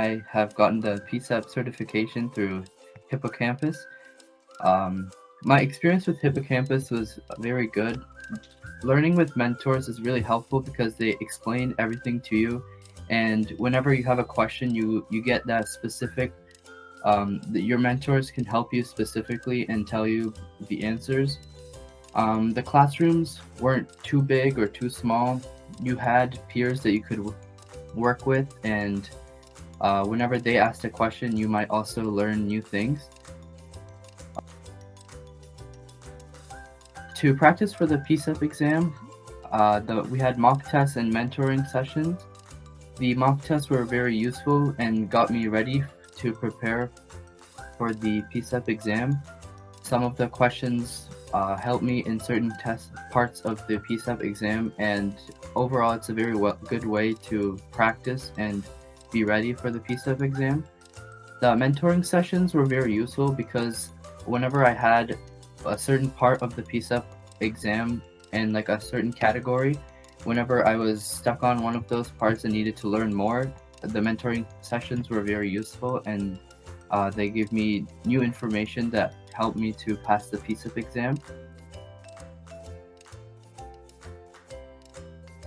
I have gotten the PCEP certification through Hippocampus. My experience with Hippocampus was very good. Learning with mentors is really helpful because they explain everything to you, and whenever you have a question, you get that specific. Your mentors can help you specifically and tell you the answers. The classrooms weren't too big or too small. You had peers that you could work with, and whenever they asked a question, you might also learn new things. To practice for the PCEP exam, we had mock tests and mentoring sessions. The mock tests were very useful and got me ready to prepare for the PCEP exam. Some of the questions helped me in certain parts of the PCEP exam, and overall it's a very good way to practice and be ready for the PCEP exam. The mentoring sessions were very useful because whenever I had a certain part of the PCEP exam and like a certain category, whenever I was stuck on one of those parts and needed to learn more, the mentoring sessions were very useful, and they gave me new information that helped me to pass the PCEP exam.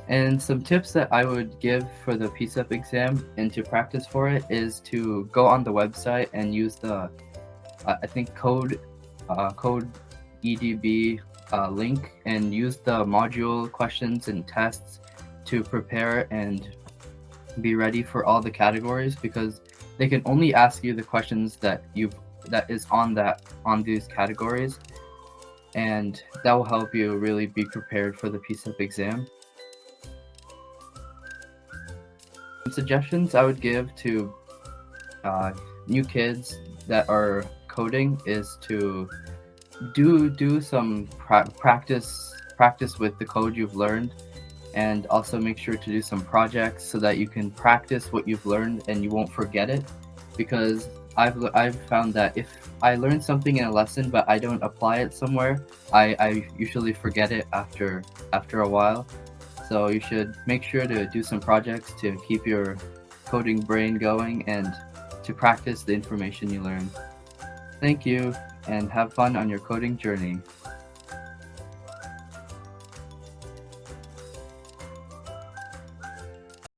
And some tips that I would give for the PCEP exam and to practice for it is to go on the website and use the, I think code EDB link, and use the module questions and tests to prepare and be ready for all the categories, because they can only ask you the questions that is on these categories, and that will help you really be prepared for the PCEP exam. Some suggestions I would give to new kids that are coding is to do some practice with the code you've learned, and also make sure to do some projects so that you can practice what you've learned and you won't forget it. Because I've found that if I learn something in a lesson but I don't apply it somewhere, I usually forget it after a while. So you should make sure to do some projects to keep your coding brain going and to practice the information you learn. Thank you, and have fun on your coding journey.